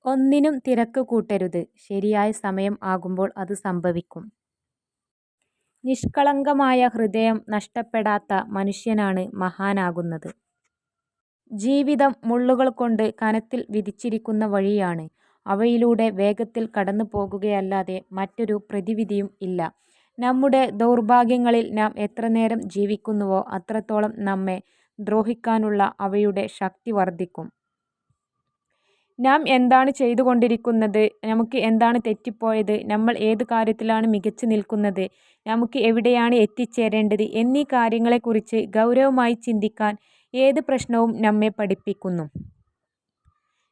ഒന്നിനും തിരക്ക് കൂട്ടരുത്. ശരിയായ സമയം ആകുമ്പോൾ അത് സംഭവിക്കും. നിഷ്കളങ്കമായ ഹൃദയം നഷ്ടപ്പെടാത്ത മനുഷ്യനാണ് മഹാനാകുന്നത്. ജീവിതം മുള്ളുകൾ കൊണ്ട് കനത്തിൽ വിധിച്ചിരിക്കുന്ന വഴിയാണ്. അവയിലൂടെ വേഗത്തിൽ കടന്നു പോകുകയല്ലാതെ മറ്റൊരു പ്രതിവിധിയും ഇല്ല. നമ്മുടെ ദൗർഭാഗ്യങ്ങളിൽ നാം എത്രനേരം ജീവിക്കുന്നുവോ അത്രത്തോളം നമ്മെ ദ്രോഹിക്കാനുള്ള അവയുടെ ശക്തി വർദ്ധിക്കും. നാം എന്താണ് ചെയ്തുകൊണ്ടിരിക്കുന്നത്, നമുക്ക് എന്താണ് തെറ്റിപ്പോയത്, നമ്മൾ ഏതു കാര്യത്തിലാണ് മികച്ചു നിൽക്കുന്നത്, നമുക്ക് എവിടെയാണ് എത്തിച്ചേരേണ്ടത് എന്നീ കാര്യങ്ങളെക്കുറിച്ച് ഗൗരവമായി ചിന്തിക്കാൻ ഏത് പ്രശ്നവും നമ്മെ പഠിപ്പിക്കുന്നു.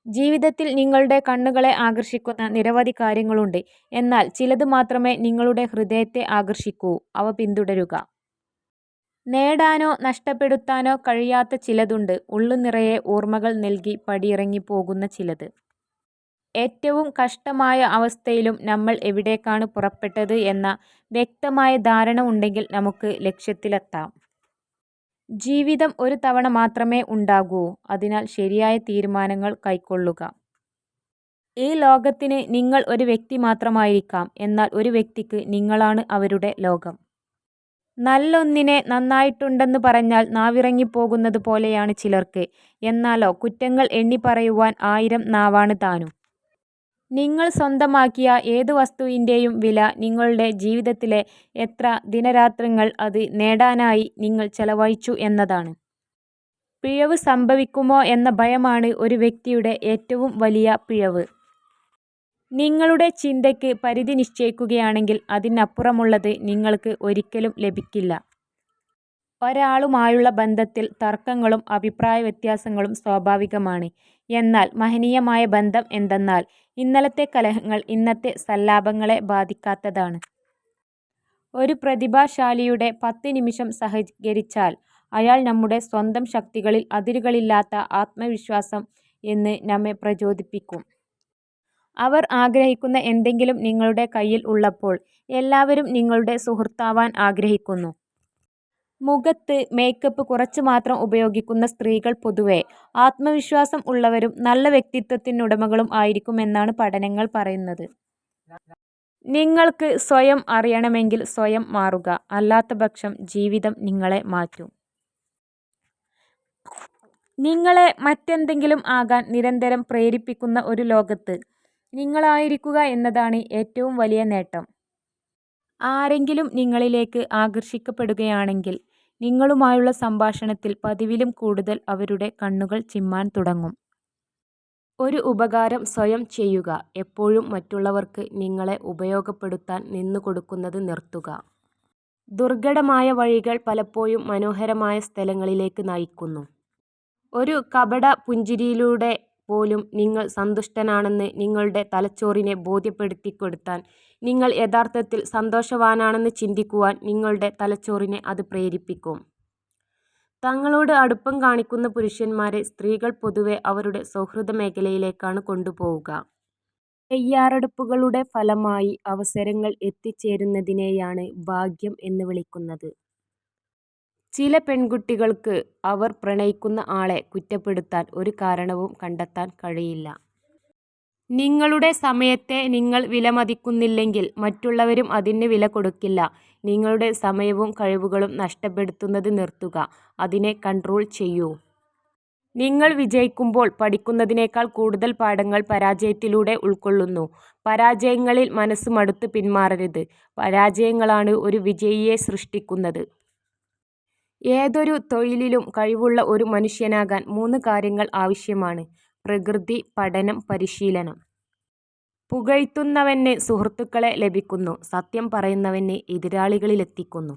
ജീവിതത്തിൽ നിങ്ങളുടെ കണ്ണുകളെ ആകർഷിക്കുന്ന നിരവധി കാര്യങ്ങളുണ്ട്. എന്നാൽ ചിലത് മാത്രമേ നിങ്ങളുടെ ഹൃദയത്തെ ആകർഷിക്കൂ. അവ പിന്തുടരുക. നേടാനോ നഷ്ടപ്പെടുത്താനോ കഴിയാത്ത ചിലതുണ്ട്. ഉള്ളുനിറയെ ഓർമ്മകൾ നൽകി പടിയിറങ്ങിപ്പോകുന്ന ചിലത്. ഏറ്റവും കഷ്ടമായ അവസ്ഥയിലും നമ്മൾ എവിടേക്കാണ് പുറപ്പെട്ടത് എന്ന വ്യക്തമായ ധാരണ ഉണ്ടെങ്കിൽ നമുക്ക് ലക്ഷ്യത്തിലെത്താം. ജീവിതം ഒരു തവണ മാത്രമേ ഉണ്ടാകൂ. അതിനാൽ ശരിയായ തീരുമാനങ്ങൾ കൈക്കൊള്ളുക. ഈ ലോകത്തിന് നിങ്ങൾ ഒരു വ്യക്തി മാത്രമായിരിക്കാം. എന്നാൽ ഒരു വ്യക്തിക്ക് നിങ്ങളാണ് അവരുടെ ലോകം. നല്ലൊന്നിനെ നന്നായിട്ടുണ്ടെന്ന് പറഞ്ഞാൽ നാവിറങ്ങിപ്പോകുന്നത് പോലെയാണ് ചിലർക്ക്. എന്നാലോ കുറ്റങ്ങൾ എണ്ണിപ്പറയുവാൻ 1000 നാവാണ് താനും. നിങ്ങൾ സ്വന്തമാക്കിയ ഏതു വസ്തുവിൻ്റെയും വില നിങ്ങളുടെ ജീവിതത്തിലെ എത്ര ദിനരാത്രങ്ങൾ അത് നേടാനായി നിങ്ങൾ ചെലവഴിച്ചു എന്നതാണ്. പിഴവ് സംഭവിക്കുമോ എന്ന ഭയമാണ് ഒരു വ്യക്തിയുടെ ഏറ്റവും വലിയ പിഴവ്. നിങ്ങളുടെ ചിന്തയ്ക്ക് പരിധി നിശ്ചയിക്കുകയാണെങ്കിൽ അതിനപ്പുറമുള്ളത് നിങ്ങൾക്ക് ഒരിക്കലും ലഭിക്കില്ല. ഒരാളുമായുള്ള ബന്ധത്തിൽ തർക്കങ്ങളും അഭിപ്രായ വ്യത്യാസങ്ങളും സ്വാഭാവികമാണ്. എന്നാൽ മഹനീയമായ ബന്ധം എന്തെന്നാൽ ഇന്നലത്തെ കലഹങ്ങൾ ഇന്നത്തെ സല്ലാപങ്ങളെ ബാധിക്കാത്തതാണ്. ഒരു പ്രതിഭാശാലിയുടെ 10 നിമിഷം സഹകരിച്ചാൽ അയാൾ നമ്മുടെ സ്വന്തം ശക്തികളിൽ അതിരുകളില്ലാത്ത ആത്മവിശ്വാസം എന്ന് നമ്മെ പ്രചോദിപ്പിക്കും. അവർ ആഗ്രഹിക്കുന്ന എന്തെങ്കിലും നിങ്ങളുടെ കയ്യിൽ ഉള്ളപ്പോൾ എല്ലാവരും നിങ്ങളുടെ സുഹൃത്താവാൻ ആഗ്രഹിക്കുന്നു. മുഖത്ത് മേക്കപ്പ് കുറച്ച് മാത്രം ഉപയോഗിക്കുന്ന സ്ത്രീകൾ പൊതുവെ ആത്മവിശ്വാസം ഉള്ളവരും നല്ല വ്യക്തിത്വത്തിനുടമകളും ആയിരിക്കുമെന്നാണ് പഠനങ്ങൾ പറയുന്നത്. നിങ്ങൾക്ക് സ്വയം അറിയണമെങ്കിൽ സ്വയം മാറുക. അല്ലാത്തപക്ഷം ജീവിതം നിങ്ങളെ മാറ്റും. നിങ്ങളെ മറ്റെന്തെങ്കിലും ആകാൻ നിരന്തരം പ്രേരിപ്പിക്കുന്ന ഒരു ലോകത്ത് നിങ്ങളായിരിക്കുക എന്നതാണ് ഏറ്റവും വലിയ നേട്ടം. ആരെങ്കിലും നിങ്ങളിലേക്ക് ആകർഷിക്കപ്പെടുകയാണെങ്കിൽ നിങ്ങളുമായുള്ള സംഭാഷണത്തിൽ പതിവിലും കൂടുതൽ അവരുടെ കണ്ണുകൾ ചിമ്മാൻ തുടങ്ങും. ഒരു ഉപകാരം സ്വയം ചെയ്യുക. എപ്പോഴും മറ്റുള്ളവർക്ക് നിങ്ങളെ ഉപയോഗപ്പെടുത്താൻ നിന്നുകൊടുക്കുന്നത് നിർത്തുക. ദുർഘടമായ വഴികൾ പലപ്പോഴും മനോഹരമായ സ്ഥലങ്ങളിലേക്ക് നയിക്കുന്നു. ഒരു കപട പുഞ്ചിരിയിലൂടെ പോലും നിങ്ങൾ സന്തുഷ്ടനാണെന്ന് നിങ്ങളുടെ തലച്ചോറിനെ ബോധ്യപ്പെടുത്തിക്കൊടുത്താൽ നിങ്ങൾ യഥാർത്ഥത്തിൽ സന്തോഷവാനാണെന്ന് ചിന്തിക്കുവാൻ നിങ്ങളുടെ തലച്ചോറിനെ അത് പ്രേരിപ്പിക്കും. തങ്ങളോട് അടുപ്പം കാണിക്കുന്ന പുരുഷന്മാരെ സ്ത്രീകൾ പൊതുവെ അവരുടെ സൗഹൃദ മേഖലയിലേക്കാണ് കൊണ്ടുപോവുക. തയ്യാറെടുപ്പുകളുടെ ഫലമായി അവസരങ്ങൾ എത്തിച്ചേരുന്നതിനെയാണ് ഭാഗ്യം എന്ന് വിളിക്കുന്നത്. ചില പെൺകുട്ടികൾക്ക് അവർ പ്രണയിക്കുന്ന ആളെ കുറ്റപ്പെടുത്താൻ ഒരു കാരണവും കണ്ടെത്താൻ കഴിയില്ല. നിങ്ങളുടെ സമയത്തെ നിങ്ങൾ വിലമതിക്കുന്നില്ലെങ്കിൽ മറ്റുള്ളവരും അതിന് വില കൊടുക്കില്ല. നിങ്ങളുടെ സമയവും കഴിവുകളും നഷ്ടപ്പെടുത്തുന്നത് നിർത്തുക. അതിനെ കൺട്രോൾ ചെയ്യൂ. നിങ്ങൾ വിജയിക്കുമ്പോൾ പഠിക്കുന്നതിനേക്കാൾ കൂടുതൽ പാഠങ്ങൾ പരാജയത്തിലൂടെ ഉൾക്കൊള്ളുന്നു. പരാജയങ്ങളിൽ മനസ്സ് മടുത്ത് പിന്മാറരുത്. പരാജയങ്ങളാണ് ഒരു വിജയിയെ സൃഷ്ടിക്കുന്നത്. ഏതൊരു തൊഴിലിലും കഴിവുള്ള ഒരു മനുഷ്യനാകാൻ 3 കാര്യങ്ങൾ ആവശ്യമാണ്: പ്രകൃതി, പഠനം, പരിശീലനം. പുകഴ്ത്തുന്നവന് സുഹൃത്തുക്കളെ ലഭിക്കുന്നു. സത്യം പറയുന്നവന് എതിരാളികളിലെത്തിക്കുന്നു.